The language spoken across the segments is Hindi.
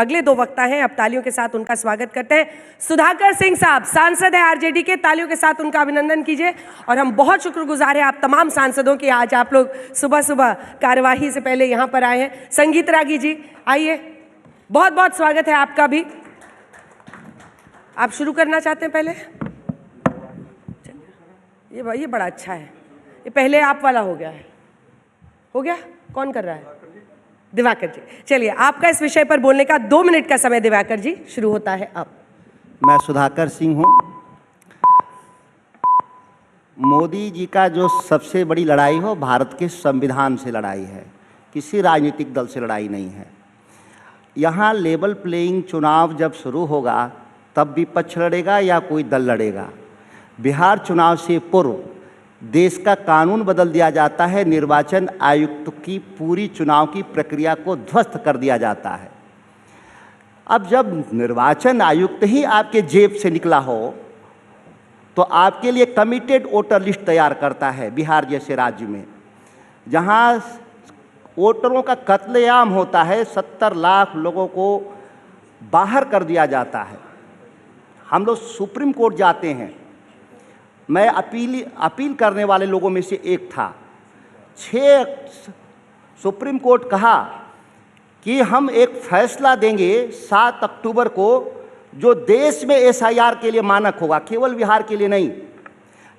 अगले दो वक्ता हैं, अब तालियों के साथ उनका स्वागत करते हैं। सुधाकर सिंह साहब सांसद है आरजेडी के, तालियों के साथ उनका अभिनंदन कीजिए। और हम बहुत शुक्रगुजार हैं आप तमाम सांसदों की, आज आप लोग सुबह सुबह कार्यवाही से पहले यहाँ पर आए हैं। संगीत रागी जी आइए, बहुत बहुत स्वागत है आपका भी। आप शुरू करना चाहते हैं पहले? ये बड़ा अच्छा है, ये पहले आप वाला हो गया है। हो गया? कौन कर रहा है? दिवाकर जी। चलिए, आपका इस विषय पर बोलने का 2 मिनट का समय दिवाकर जी शुरू होता है अब। मैं सुधाकर सिंह हूँ। मोदी जी का जो सबसे बड़ी लड़ाई हो भारत के संविधान से लड़ाई है, किसी राजनीतिक दल से लड़ाई नहीं है। यहाँ लेवल प्लेइंग चुनाव जब शुरू होगा तब विपक्ष लड़ेगा या कोई दल लड़ेगा। बिहार चुनाव से पूर्व देश का कानून बदल दिया जाता है, निर्वाचन आयुक्त की पूरी चुनाव की प्रक्रिया को ध्वस्त कर दिया जाता है। अब जब निर्वाचन आयुक्त ही आपके जेब से निकला हो तो आपके लिए कमिटेड वोटर लिस्ट तैयार करता है। बिहार जैसे राज्य में जहां वोटरों का कत्लेआम होता है, 70 लाख लोगों को बाहर कर दिया जाता है। हम लोग सुप्रीम कोर्ट जाते हैं, मैं अपील करने वाले लोगों में से एक था। 6 सुप्रीम कोर्ट कहा कि हम एक फैसला देंगे 7 अक्टूबर को जो देश में एसआईआर के लिए मानक होगा, केवल बिहार के लिए नहीं।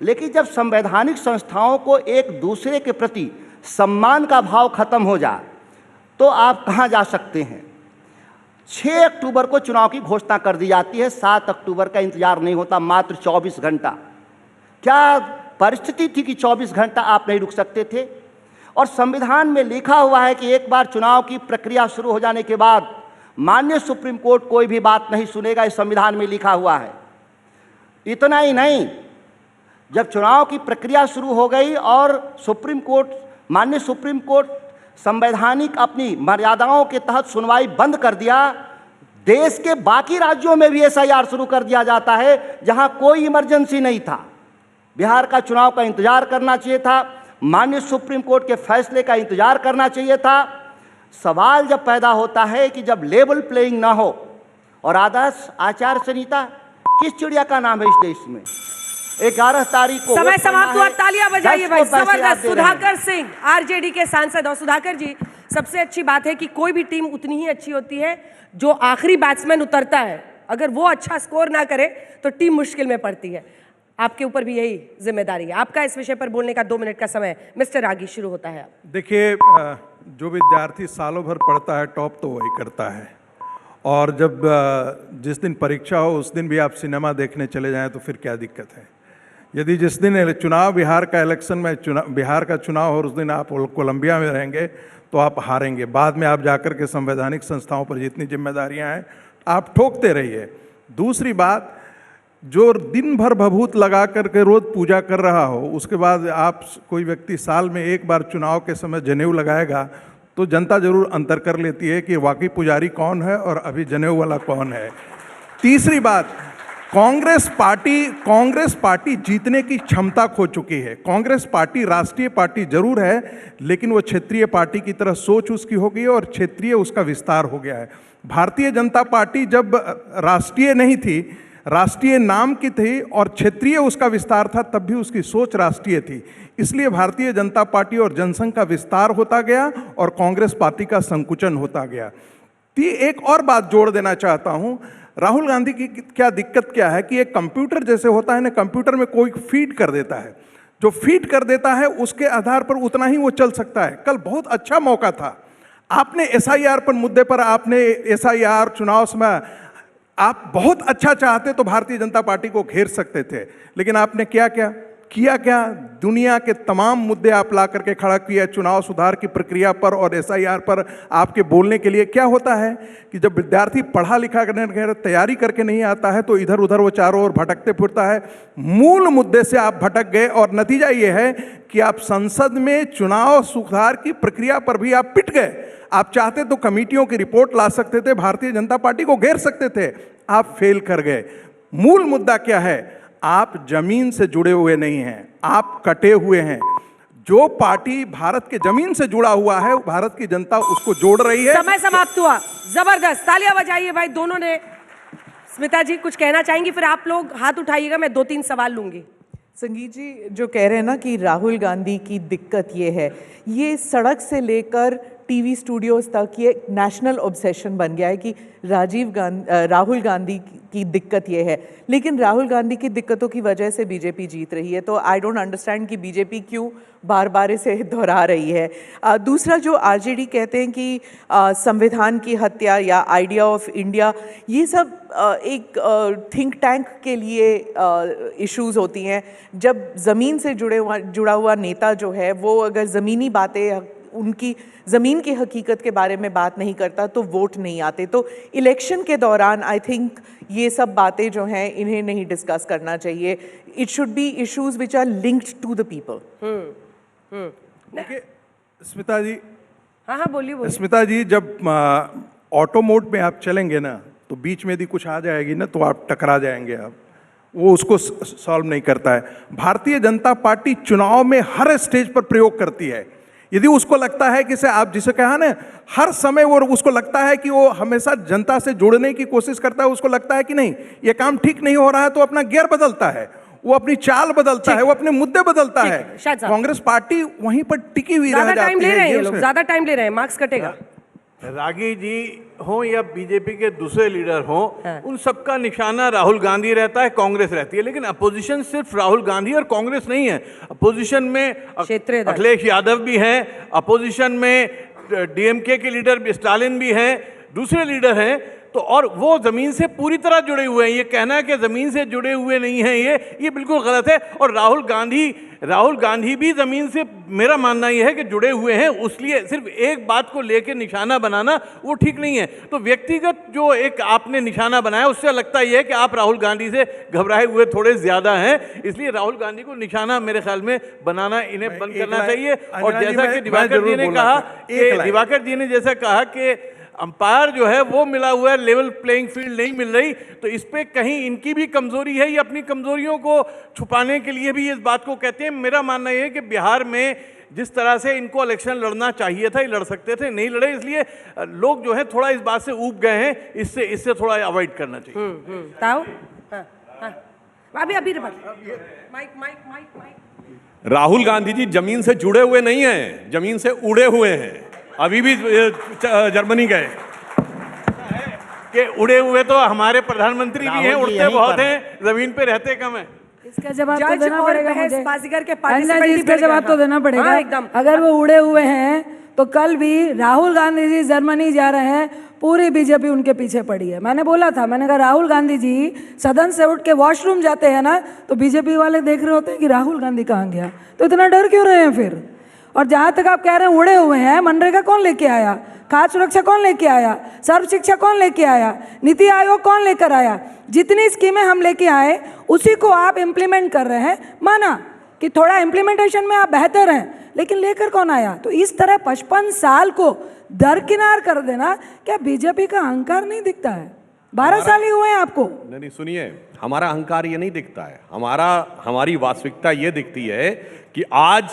लेकिन जब संवैधानिक संस्थाओं को एक दूसरे के प्रति सम्मान का भाव खत्म हो जाए तो आप कहाँ जा सकते हैं? 6 अक्टूबर को चुनाव की घोषणा कर दी जाती है, 7 अक्टूबर का इंतजार नहीं होता, मात्र 24 घंटा। क्या परिस्थिति थी कि 24 घंटा आप नहीं रुक सकते थे? और संविधान में लिखा हुआ है कि एक बार चुनाव की प्रक्रिया शुरू हो जाने के बाद माननीय सुप्रीम कोर्ट कोई भी बात नहीं सुनेगा, इस संविधान में लिखा हुआ है। इतना ही नहीं, जब चुनाव की प्रक्रिया शुरू हो गई और माननीय सुप्रीम कोर्ट संवैधानिक अपनी मर्यादाओं के तहत सुनवाई बंद कर दिया, देश के बाकी राज्यों में भी एसआईआर शुरू कर दिया जाता है जहां कोई इमरजेंसी नहीं था। बिहार का चुनाव का इंतजार करना चाहिए था, माननीय सुप्रीम कोर्ट के फैसले का इंतजार करना चाहिए था। सवाल जब पैदा होता है कि जब लेवल प्लेइंग ना हो, और आदर्श आचार संहिता किस चिड़िया का नाम है इस देश में? 11 तारीख को समय समाप्त हुआ, तालियां बजाइए भाई, जबरदस्त। सुधाकर सिंह आरजेडी के सांसद। और सुधाकर जी, सबसे अच्छी बात है कि कोई भी टीम उतनी ही अच्छी होती है जो आखिरी बैट्समैन उतरता है, अगर वो अच्छा स्कोर ना करे तो टीम मुश्किल में पड़ती है। आपके ऊपर भी यही जिम्मेदारी है। आपका इस विषय पर बोलने का 2 मिनट का समय मिस्टर रागी शुरू होता है। देखिए, जो विद्यार्थी सालों भर पढ़ता है टॉप तो वही करता है, और जब जिस दिन परीक्षा हो उस दिन भी आप सिनेमा देखने चले जाएं तो फिर क्या दिक्कत है? यदि जिस दिन चुनाव, बिहार का इलेक्शन में बिहार का चुनाव हो और उस दिन आप कोलंबिया में रहेंगे तो आप हारेंगे। बाद में आप जाकर के संवैधानिक संस्थाओं पर जितनी जिम्मेदारियां हैं आप ठोकते रहिए। दूसरी बात, जो दिन भर भभूत लगा करके रोज पूजा कर रहा हो, उसके बाद आप कोई व्यक्ति साल में एक बार चुनाव के समय जनेऊ लगाएगा तो जनता जरूर अंतर कर लेती है कि वाकई पुजारी कौन है और अभी जनेऊ वाला कौन है। तीसरी बात, कांग्रेस पार्टी जीतने की क्षमता खो चुकी है। कांग्रेस पार्टी राष्ट्रीय पार्टी जरूर है, लेकिन वो क्षेत्रीय पार्टी की तरह सोच उसकी हो गई है और क्षेत्रीय उसका विस्तार हो गया है। भारतीय जनता पार्टी जब राष्ट्रीय नहीं थी, राष्ट्रीय नाम की थी और क्षेत्रीय उसका विस्तार था, तब भी उसकी सोच राष्ट्रीय थी। इसलिए भारतीय जनता पार्टी और जनसंघ का विस्तार होता गया और कांग्रेस पार्टी का संकुचन होता गया। एक और बात जोड़ देना चाहता हूं, राहुल गांधी की क्या दिक्कत क्या है कि एक कंप्यूटर जैसे होता है ना, कंप्यूटर में कोई फीड कर देता है, जो फीड कर देता है उसके आधार पर उतना ही वो चल सकता है। कल बहुत अच्छा मौका था, आपने एसआईआर पर मुद्दे पर आपने एसआईआर चुनाव समय आप बहुत अच्छा चाहते तो भारतीय जनता पार्टी को घेर सकते थे, लेकिन आपने किया क्या? दुनिया के तमाम मुद्दे आप ला करके खड़ा किया चुनाव सुधार की प्रक्रिया पर और एसआईआर पर आपके बोलने के लिए। क्या होता है कि जब विद्यार्थी पढ़ा लिखा करने तैयारी करके नहीं आता है तो इधर उधर वो चारों ओर भटकते फिरता है। मूल मुद्दे से आप भटक गए और नतीजा ये है कि आप संसद में चुनाव सुधार की प्रक्रिया पर भी आप पिट गए। आप चाहते तो कमेटियों की रिपोर्ट ला सकते थे, भारतीय जनता पार्टी को घेर सकते थे, आप फेल कर गए। मूल मुद्दा क्या है? आप जमीन से जुड़े हुए नहीं हैं, आप कटे हुए हैं। जो पार्टी भारत के जमीन से जुड़ा हुआ है, भारत की जनता उसको जोड़ रही है। समय समाप्त हुआ। जबरदस्त, तालियां बजाइए भाई दोनों ने। स्मिता जी कुछ कहना चाहेंगी, फिर आप लोग हाथ उठाइएगा, मैं 2-3 सवाल लूंगी। संगीत जी जो कह रहे हैं ना कि राहुल गांधी की दिक्कत ये है, ये सड़क से लेकर टीवी स्टूडियोज तक ये नेशनल ऑब्सेशन बन गया है कि राहुल गांधी की दिक्कत ये है। लेकिन राहुल गांधी की दिक्कतों की वजह से बीजेपी जीत रही है, तो आई डोंट अंडरस्टैंड कि बीजेपी क्यों बार बार इसे दोहरा रही है। दूसरा जो आरजेडी कहते हैं कि संविधान की हत्या या आइडिया ऑफ इंडिया, ये सब एक थिंक टैंक के लिए इश्यूज होती हैं। जब ज़मीन से जुड़ा हुआ नेता जो है वो अगर ज़मीनी बातें, उनकी ज़मीन की हकीकत के बारे में बात नहीं करता तो वोट नहीं आते। तो इलेक्शन के दौरान आई थिंक ये सब बातें जो हैं इन्हें नहीं डिस्कस करना चाहिए। It should be issues which are linked to the people. देखिए स्मिता जी, हाँ बोलिए। स्मिता जी, जब ऑटो मोड में आप चलेंगे ना तो बीच में यदि कुछ आ जाएगी ना तो आप टकरा जाएंगे। आप वो उसको सॉल्व नहीं करता है। भारतीय जनता पार्टी चुनाव में हर स्टेज पर प्रयोग करती है। यदि उसको लगता है कि आप जिसे कहा ना, हर समय वो उसको लगता है कि वो हमेशा जनता से जुड़ने की कोशिश करता है, उसको लगता है कि नहीं ये काम ठीक नहीं हो रहा है, तो अपना गियर बदलता है, वो अपनी चाल बदलता है, वो अपने मुद्दे बदलता है। कांग्रेस पार्टी वहीं पर टिकी हुई रह जाती है। ज्यादा टाइम ले रहे हैं लोग, ज्यादा टाइम ले रहे हैं, मार्क्स कटेगा। रागी जी हों या बीजेपी के दूसरे लीडर हों, उन सबका निशाना राहुल गांधी रहता है, कांग्रेस रहती है। लेकिन अपोजिशन सिर्फ राहुल गांधी और कांग्रेस नहीं है। अपोजिशन में अखिलेश यादव भी हैं, अपोजिशन में डीएमके के लीडर स्टालिन भी हैं, दूसरे लीडर हैं। तो और वो ज़मीन से पूरी तरह जुड़े हुए हैं। ये कहना है कि ज़मीन से जुड़े हुए नहीं हैं, ये बिल्कुल गलत है। और राहुल गांधी भी ज़मीन से, मेरा मानना ये है कि जुड़े हुए हैं। उसलिए सिर्फ एक बात को लेकर निशाना बनाना वो ठीक नहीं है। तो व्यक्तिगत जो एक आपने निशाना बनाया, उससे लगता ये है कि आप राहुल गांधी से घबराए हुए थोड़े ज़्यादा हैं। इसलिए राहुल गांधी को निशाना मेरे ख्याल में बनाना इन्हें बंद करना चाहिए। और जैसा कि दिवाकर जी ने जैसा कहा कि अंपायर जो है वो मिला हुआ है, लेवल प्लेइंग फील्ड नहीं मिल रही, तो इस पे कहीं इनकी भी कमजोरी है। ये अपनी कमजोरियों को छुपाने के लिए भी इस बात को कहते हैं। मेरा मानना ये है कि बिहार में जिस तरह से इनको इलेक्शन लड़ना चाहिए था, ये लड़ सकते थे, नहीं लड़े, इसलिए लोग जो है थोड़ा इस बात से ऊब गए हैं। इससे थोड़ा अवॉइड करना चाहिए। ताऊ अभी माइक। राहुल गांधी जी जमीन से जुड़े हुए नहीं हैं, जमीन से उड़े हुए हैं। अभी भी जर्मनी गए कि उड़े हुए तो हमारे प्रधानमंत्री भी हैं, उड़ते बहुत हैं, जमीन पे रहते कम है। इसका जवाब तो देना पड़ेगा मुझे। इसका जवाब तो देना पड़ेगा। एकदम। अगर वो उड़े हुए हैं तो कल भी राहुल गांधी जी जर्मनी जा रहे हैं, पूरी बीजेपी उनके पीछे पड़ी है। मैंने बोला था, मैंने कहा राहुल गांधी जी सदन से उठ के वॉशरूम जाते हैं ना तो बीजेपी वाले देख रहे होते हैं कि राहुल गांधी कहाँ गया, तो इतना डर क्यों रहे हैं फिर। और जहाँ तक आप कह रहे हैं उड़े हुए हैं, मनरेगा कौन लेके आया, खाद्य सुरक्षा कौन लेके आया, सर्व शिक्षा कौन लेके आया, नीति आयोग कौन लेकर आया, जितनी स्कीमें हम लेके आए उसी को आप इम्प्लीमेंट कर रहे हैं। माना कि थोड़ा इम्प्लीमेंटेशन में आप बेहतर हैं, लेकिन लेकर कौन आया। तो इस तरह 55 साल को दरकिनार कर देना, क्या बीजेपी का अहंकार नहीं दिखता है? 12 साल ही हुए हैं आपको। नहीं सुनिए, हमारा अहंकार ये नहीं दिखता है, हमारी वास्तविकता ये दिखती है कि आज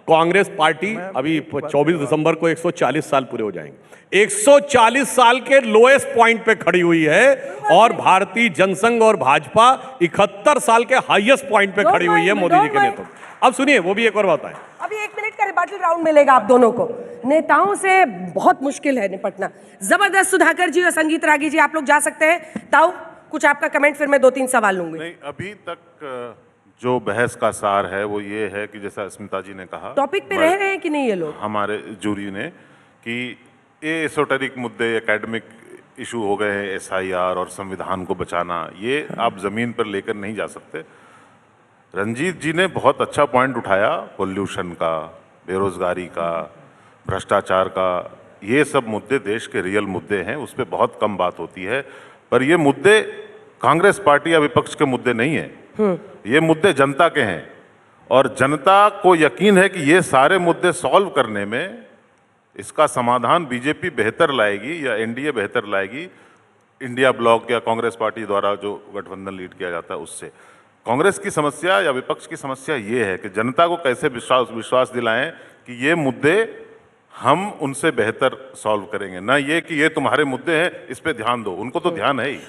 कांग्रेस पार्टी अभी 24 दिसंबर को 140 साल पूरे हो जाएंगे, 140 साल के लोएस्ट पॉइंट पे खड़ी हुई है। और भारतीय जनसंघ और भाजपा 71 साल के हाईएस्ट पॉइंट पे खड़ी हुई है मोदी जी के नेतृत्व। अब सुनिए, वो भी एक और बात है। अभी 1 मिनट का रिबेटल राउंड मिलेगा आप दोनों को। नेताओं से बहुत मुश्किल है निपटना। जबरदस्त। सुधाकर जी और संगीत रागी जी आप लोग जा सकते हैं। ताऊ कुछ आपका कमेंट, फिर मैं 2-3 सवाल लूंगी। नहीं, अभी तक जो बहस का सार है वो ये है कि जैसा स्मिता जी ने कहा, टॉपिक पे रह रहे हैं कि नहीं ये लोग, हमारे जूरी ने, कि ये एसोटेरिक मुद्दे, एकेडमिक इशू हो गए हैं, SIR और संविधान को बचाना, ये आप जमीन पर लेकर नहीं जा सकते। रंजीत जी ने बहुत अच्छा पॉइंट उठाया, पोल्यूशन का, बेरोजगारी का, भ्रष्टाचार का। ये सब मुद्दे देश के रियल मुद्दे हैं, उस पर बहुत कम बात होती है। पर ये मुद्दे कांग्रेस पार्टी या विपक्ष के मुद्दे नहीं हैं, ये मुद्दे जनता के हैं। और जनता को यकीन है कि ये सारे मुद्दे सॉल्व करने में इसका समाधान बीजेपी बेहतर लाएगी या NDA बेहतर लाएगी, इंडिया ब्लॉक या कांग्रेस पार्टी द्वारा जो गठबंधन लीड किया जाता है उससे। कांग्रेस की समस्या या विपक्ष की समस्या ये है कि जनता को कैसे विश्वास दिलाएं कि ये मुद्दे हम उनसे बेहतर सॉल्व करेंगे, ना ये कि ये तुम्हारे मुद्दे हैं इस पे ध्यान दो। उनको तो ध्यान है ही।